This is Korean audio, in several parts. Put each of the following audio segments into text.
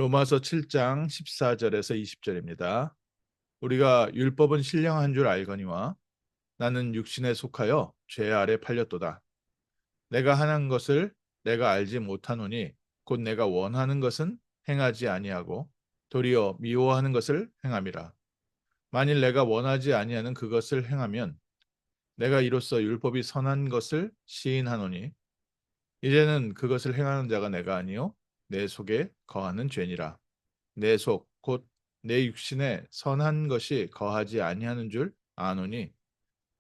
로마서 7장 14절에서 20절입니다. 우리가 율법은 신령한 줄 알거니와 나는 육신에 속하여 죄 아래 팔렸도다. 내가 하는 것을 내가 알지 못하노니 곧 내가 원하는 것은 행하지 아니하고 도리어 미워하는 것을 행함이라. 만일 내가 원하지 아니하는 그것을 행하면 내가 이로써 율법이 선한 것을 시인하노니 이제는 그것을 행하는 자가 내가 아니요 내 속에 거하는 죄니라. 내 속, 곧 내 육신에 선한 것이 거하지 아니하는 줄 아노니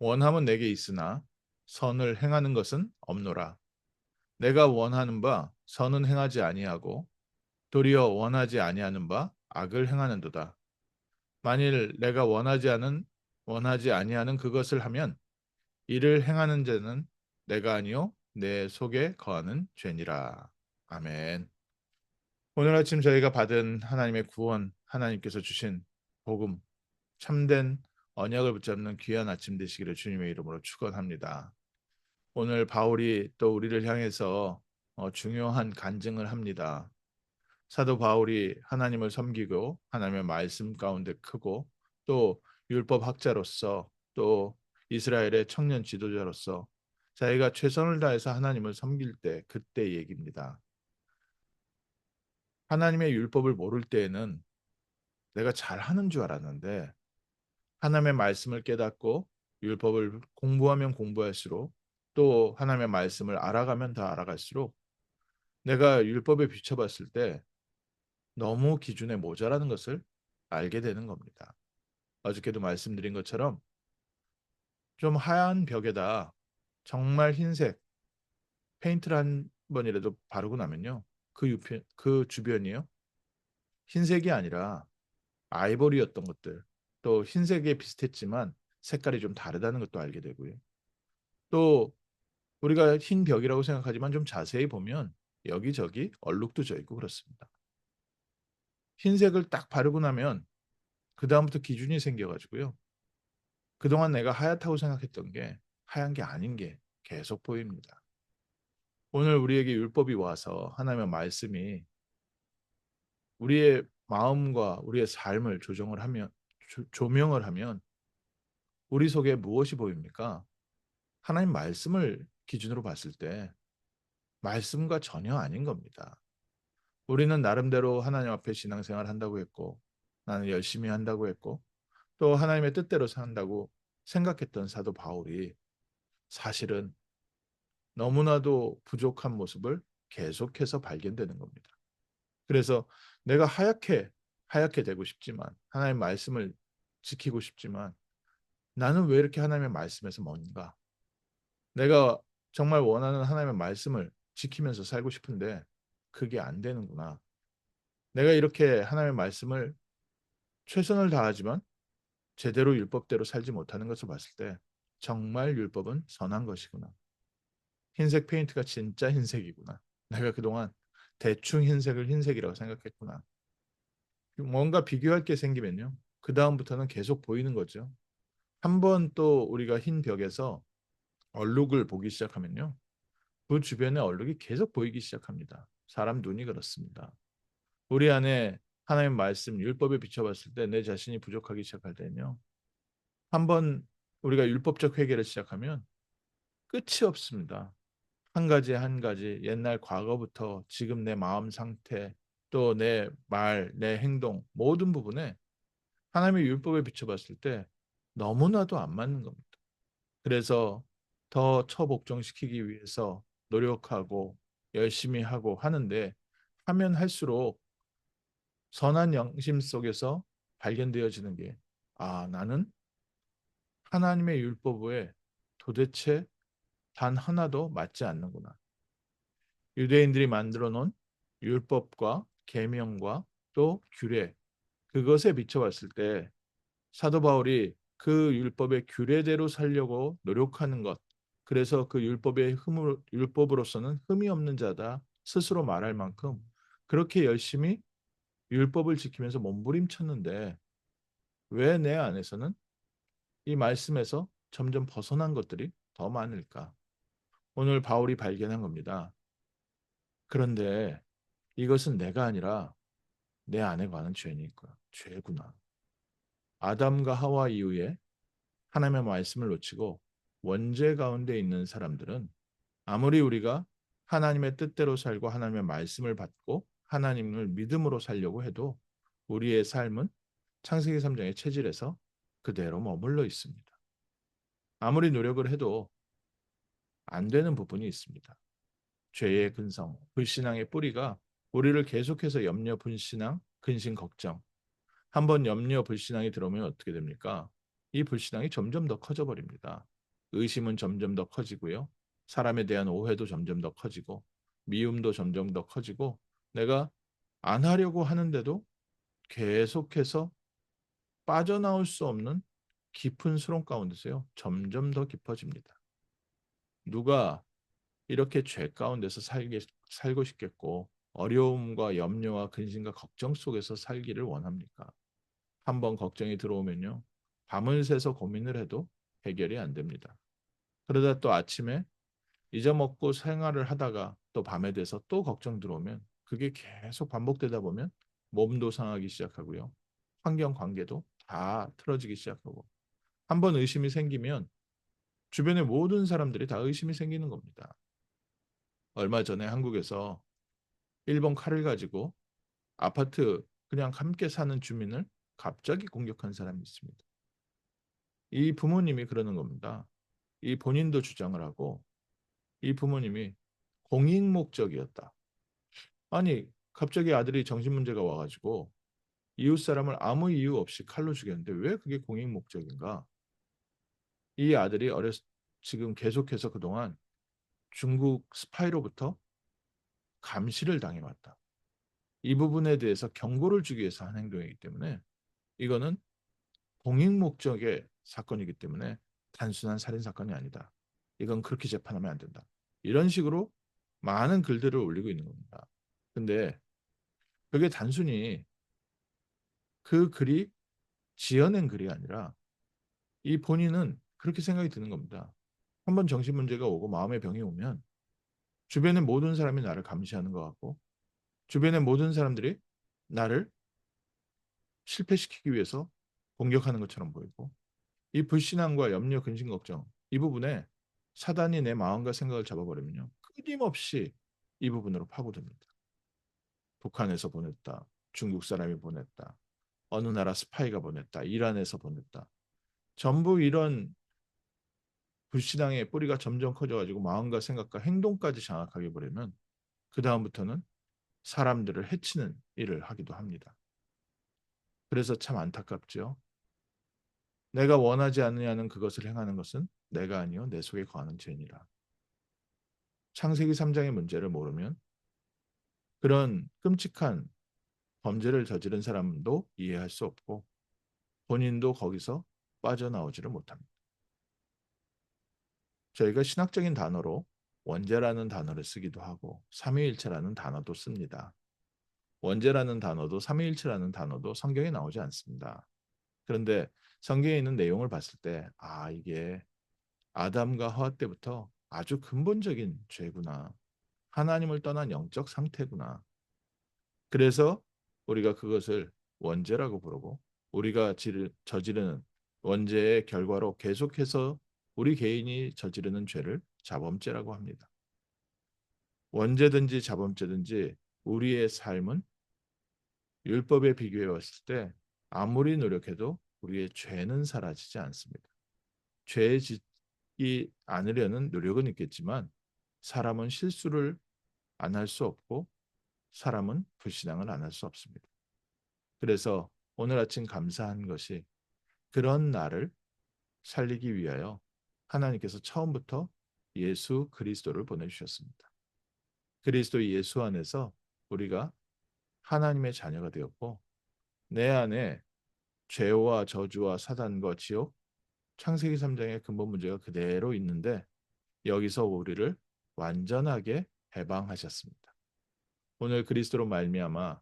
원함은 내게 있으나 선을 행하는 것은 없노라. 내가 원하는 바 선은 행하지 아니하고 도리어 원하지 아니하는 바 악을 행하는도다. 만일 내가 원하지 아니하는 그것을 하면 이를 행하는 자는 내가 아니요 내 속에 거하는 죄니라. 아멘. 오늘 아침 저희가 받은 하나님의 구원, 하나님께서 주신 복음, 참된 언약을 붙잡는 귀한 아침 되시기를 주님의 이름으로 축원합니다. 오늘 바울이 또 우리를 향해서 중요한 간증을 합니다. 사도 바울이 하나님을 섬기고 하나님의 말씀 가운데 크고 또 율법 학자로서 또 이스라엘의 청년 지도자로서 자기가 최선을 다해서 하나님을 섬길 때 그때 얘기입니다. 하나님의 율법을 모를 때에는 내가 잘하는 줄 알았는데 하나님의 말씀을 깨닫고 율법을 공부하면 공부할수록 또 하나님의 말씀을 알아가면 더 알아갈수록 내가 율법에 비춰봤을 때 너무 기준에 모자라는 것을 알게 되는 겁니다. 어저께도 말씀드린 것처럼 좀 하얀 벽에다 정말 흰색 페인트를 한 번이라도 바르고 나면요. 그 주변이요. 흰색이 아니라 아이보리였던 것들, 또 흰색에 비슷했지만 색깔이 좀 다르다는 것도 알게 되고요. 또 우리가 흰 벽이라고 생각하지만 좀 자세히 보면 여기저기 얼룩도 져 있고 그렇습니다. 흰색을 딱 바르고 나면 그다음부터 기준이 생겨가지고요. 그동안 내가 하얗다고 생각했던 게 하얀 게 아닌 게 계속 보입니다. 오늘 우리에게 율법이 와서 하나님의 말씀이 우리의 마음과 우리의 삶을 조명을 하면 우리 속에 무엇이 보입니까? 하나님 말씀을 기준으로 봤을 때 말씀과 전혀 아닌 겁니다. 우리는 나름대로 하나님 앞에 신앙생활 한다고 했고 나는 열심히 한다고 했고 또 하나님의 뜻대로 산다고 생각했던 사도 바울이 사실은 너무나도 부족한 모습을 계속해서 발견되는 겁니다. 그래서 내가 하얗게 되고 싶지만 하나님의 말씀을 지키고 싶지만 나는 왜 이렇게 하나님의 말씀에서 먼가? 내가 정말 원하는 하나님의 말씀을 지키면서 살고 싶은데 그게 안 되는구나. 내가 이렇게 하나님의 말씀을 최선을 다하지만 제대로 율법대로 살지 못하는 것을 봤을 때 정말 율법은 선한 것이구나. 흰색 페인트가 진짜 흰색이구나. 내가 그동안 대충 흰색을 흰색이라고 생각했구나. 뭔가 비교할 게 생기면요. 그 다음부터는 계속 보이는 거죠. 한 번 또 우리가 흰 벽에서 얼룩을 보기 시작하면요. 그 주변에 얼룩이 계속 보이기 시작합니다. 사람 눈이 그렇습니다. 우리 안에 하나님 말씀 율법에 비춰봤을 때 내 자신이 부족하기 시작할 때는요. 한번 우리가 율법적 회개를 시작하면 끝이 없습니다. 한 가지 한 가지 옛날 과거부터 지금 내 마음 상태 또 내 말, 내 행동 모든 부분에 하나님의 율법에 비춰봤을 때 너무나도 안 맞는 겁니다. 그래서 더 처복종시키기 위해서 노력하고 열심히 하고 하는데 하면 할수록 선한 영심 속에서 발견되어지는 게 나는 하나님의 율법에 도대체 단 하나도 맞지 않는구나. 유대인들이 만들어 놓은 율법과 계명과 또 규례 그것에 비춰봤을 때 사도 바울이 그 율법의 규례대로 살려고 노력하는 것 그래서 그 율법으로서는 흠이 없는 자다 스스로 말할 만큼 그렇게 열심히 율법을 지키면서 몸부림쳤는데 왜 내 안에서는 이 말씀에서 점점 벗어난 것들이 더 많을까? 오늘 바울이 발견한 겁니다. 그런데 이것은 내가 아니라 내 안에 관한 죄니까 죄구나. 아담과 하와 이후에 하나님의 말씀을 놓치고 원죄 가운데 있는 사람들은 아무리 우리가 하나님의 뜻대로 살고 하나님의 말씀을 받고 하나님을 믿음으로 살려고 해도 우리의 삶은 창세기 3장의 체질에서 그대로 머물러 있습니다. 아무리 노력을 해도 안 되는 부분이 있습니다. 죄의 근성, 불신앙의 뿌리가 우리를 계속해서 염려, 불신앙, 근심, 걱정. 한번 염려, 불신앙이 들어오면 어떻게 됩니까? 이 불신앙이 점점 더 커져 버립니다. 의심은 점점 더 커지고요. 사람에 대한 오해도 점점 더 커지고 미움도 점점 더 커지고 내가 안 하려고 하는데도 계속해서 빠져나올 수 없는 깊은 수렁 가운데서요. 점점 더 깊어집니다. 누가 이렇게 죄 가운데서 살고 싶겠고 어려움과 염려와 근심과 걱정 속에서 살기를 원합니까? 한번 걱정이 들어오면요. 밤을 새서 고민을 해도 해결이 안 됩니다. 그러다 또 아침에 잊어먹고 생활을 하다가 또 밤에 돼서 또 걱정 들어오면 그게 계속 반복되다 보면 몸도 상하기 시작하고요. 환경 관계도 다 틀어지기 시작하고 한번 의심이 생기면 주변의 모든 사람들이 다 의심이 생기는 겁니다. 얼마 전에 한국에서 일본 칼을 가지고 아파트 그냥 함께 사는 주민을 갑자기 공격한 사람이 있습니다. 이 부모님이 그러는 겁니다. 이 본인도 주장을 하고 이 부모님이 공익 목적이었다. 아니 갑자기 아들이 정신 문제가 와가지고 이웃 사람을 아무 이유 없이 칼로 죽였는데 왜 그게 공익 목적인가? 이 아들이 지금 계속해서 그동안 중국 스파이로부터 감시를 당해왔다. 이 부분에 대해서 경고를 주기 위해서 한 행동이기 때문에 이거는 공익 목적의 사건이기 때문에 단순한 살인 사건이 아니다. 이건 그렇게 재판하면 안 된다. 이런 식으로 많은 글들을 올리고 있는 겁니다. 근데 그게 단순히 그 글이 지어낸 글이 아니라 이 본인은 그렇게 생각이 드는 겁니다. 한번 정신 문제가 오고 마음의 병이 오면 주변의 모든 사람이 나를 감시하는 것 같고 주변의 모든 사람들이 나를 실패시키기 위해서 공격하는 것처럼 보이고 이 불신앙과 염려, 근심, 걱정 이 부분에 사단이 내 마음과 생각을 잡아버리면요. 끊임없이 이 부분으로 파고듭니다. 북한에서 보냈다. 중국 사람이 보냈다. 어느 나라 스파이가 보냈다. 이란에서 보냈다. 전부 이런 불신앙의 뿌리가 점점 커져가지고 마음과 생각과 행동까지 장악하게 버리면 그 다음부터는 사람들을 해치는 일을 하기도 합니다. 그래서 참 안타깝죠. 내가 원하지 않느냐는 그것을 행하는 것은 내가 아니요 내 속에 거하는 죄니라. 창세기 3장의 문제를 모르면 그런 끔찍한 범죄를 저지른 사람도 이해할 수 없고 본인도 거기서 빠져나오지를 못합니다. 저희가 신학적인 단어로 원죄라는 단어를 쓰기도 하고 삼위일체라는 단어도 씁니다. 원죄라는 단어도 삼위일체라는 단어도 성경에 나오지 않습니다. 그런데 성경에 있는 내용을 봤을 때 이게 아담과 하와 때부터 아주 근본적인 죄구나. 하나님을 떠난 영적 상태구나. 그래서 우리가 그것을 원죄라고 부르고 우리가 저지르는 원죄의 결과로 계속해서 우리 개인이 저지르는 죄를 자범죄라고 합니다. 원죄든지 자범죄든지 우리의 삶은 율법에 비교해 봤을 때 아무리 노력해도 우리의 죄는 사라지지 않습니다. 죄에 짓지 않으려는 노력은 있겠지만 사람은 실수를 안 할 수 없고 사람은 불신앙을 안 할 수 없습니다. 그래서 오늘 아침 감사한 것이 그런 나를 살리기 위하여 하나님께서 처음부터 예수 그리스도를 보내주셨습니다. 그리스도 예수 안에서 우리가 하나님의 자녀가 되었고 내 안에 죄와 저주와 사단과 지옥 창세기 3장의 근본 문제가 그대로 있는데 여기서 우리를 완전하게 해방하셨습니다. 오늘 그리스도로 말미암아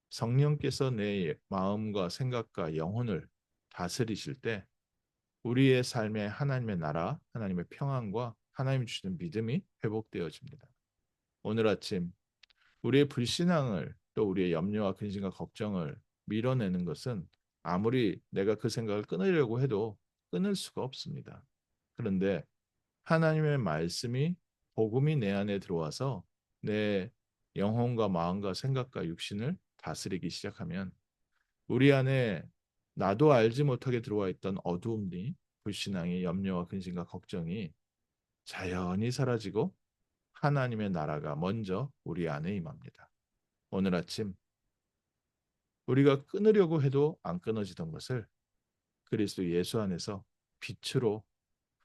성령께서 내 마음과 생각과 영혼을 다스리실 때 우리의 삶에 하나님의 나라, 하나님의 평안과 하나님 주시는 믿음이 회복되어집니다. 오늘 아침 우리의 불신앙을 또 우리의 염려와 근심과 걱정을 밀어내는 것은 아무리 내가 그 생각을 끊으려고 해도 끊을 수가 없습니다. 그런데 하나님의 말씀이 복음이 내 안에 들어와서 내 영혼과 마음과 생각과 육신을 다스리기 시작하면 우리 안에 나도 알지 못하게 들어와 있던 어두움이 불신앙이 염려와 근심과 걱정이 자연히 사라지고 하나님의 나라가 먼저 우리 안에 임합니다. 오늘 아침 우리가 끊으려고 해도 안 끊어지던 것을 그리스도 예수 안에서 빛으로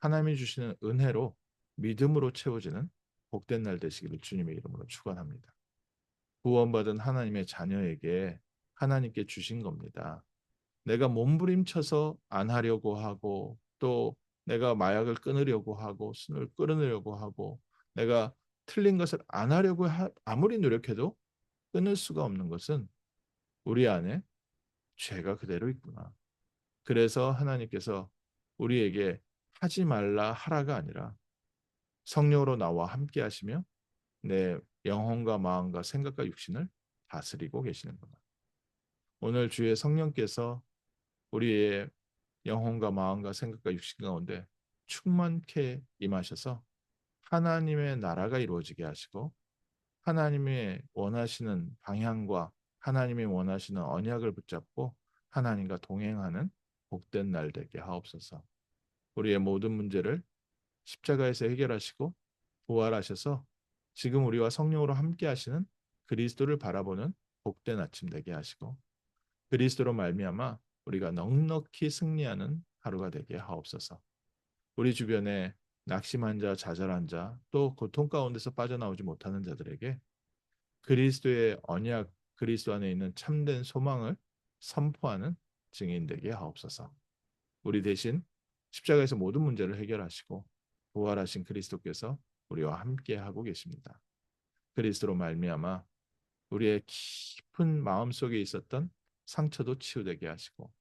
하나님이 주시는 은혜로 믿음으로 채워지는 복된 날 되시기를 주님의 이름으로 축원합니다. 구원받은 하나님의 자녀에게 하나님께 주신 겁니다. 내가 몸부림쳐서 안 하려고 하고 또 내가 마약을 끊으려고 하고 술을 끊으려고 하고 내가 틀린 것을 안 하려고 아무리 노력해도 끊을 수가 없는 것은 우리 안에 죄가 그대로 있구나. 그래서 하나님께서 우리에게 하지 말라 하라가 아니라 성령으로 나와 함께 하시며 내 영혼과 마음과 생각과 육신을 다스리고 계시는구나. 오늘 주의 성령께서 우리의 영혼과 마음과 생각과 육신 가운데 충만케 임하셔서 하나님의 나라가 이루어지게 하시고 하나님의 원하시는 방향과 하나님이 원하시는 언약을 붙잡고 하나님과 동행하는 복된 날 되게 하옵소서. 우리의 모든 문제를 십자가에서 해결하시고 부활하셔서 지금 우리와 성령으로 함께 하시는 그리스도를 바라보는 복된 아침 되게 하시고 그리스도로 말미암아 우리가 넉넉히 승리하는 하루가 되게 하옵소서. 우리 주변에 낙심한 자, 좌절한 자, 또 고통 가운데서 빠져나오지 못하는 자들에게 그리스도의 언약, 그리스도 안에 있는 참된 소망을 선포하는 증인 되게 하옵소서. 우리 대신 십자가에서 모든 문제를 해결하시고 부활하신 그리스도께서 우리와 함께 하고 계십니다. 그리스도로 말미암아 우리의 깊은 마음속에 있었던 상처도 치유되게 하시고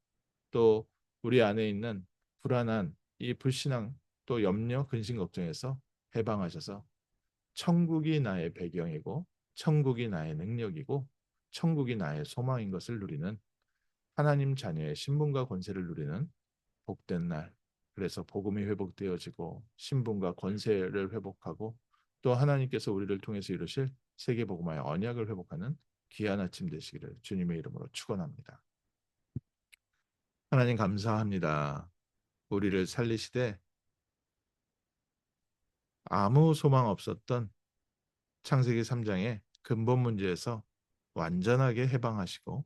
또 우리 안에 있는 불안한 이 불신앙 또 염려 근심 걱정에서 해방하셔서 천국이 나의 배경이고 천국이 나의 능력이고 천국이 나의 소망인 것을 누리는 하나님 자녀의 신분과 권세를 누리는 복된 날. 그래서 복음이 회복되어지고 신분과 권세를 회복하고 또 하나님께서 우리를 통해서 이루실 세계 복음화의 언약을 회복하는 귀한 아침 되시기를 주님의 이름으로 축원합니다. 하나님 감사합니다. 우리를 살리시되 아무 소망 없었던 창세기 3장의 근본 문제에서 완전하게 해방하시고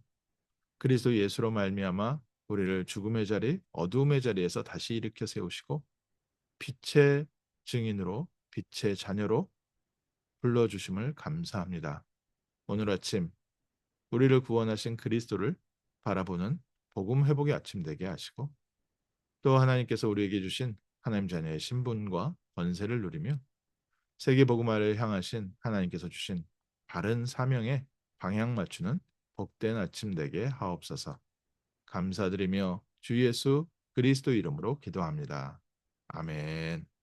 그리스도 예수로 말미암아 우리를 죽음의 자리, 어두움의 자리에서 다시 일으켜 세우시고 빛의 증인으로 빛의 자녀로 불러주심을 감사합니다. 오늘 아침 우리를 구원하신 그리스도를 바라보는 복음 회복의 아침 되게 하시고 또 하나님께서 우리에게 주신 하나님 자녀의 신분과 권세를 누리며 세계 복음화를 향하신 하나님께서 주신 바른 사명에 방향 맞추는 복된 아침 되게 하옵소서. 감사드리며 주 예수 그리스도 이름으로 기도합니다. 아멘.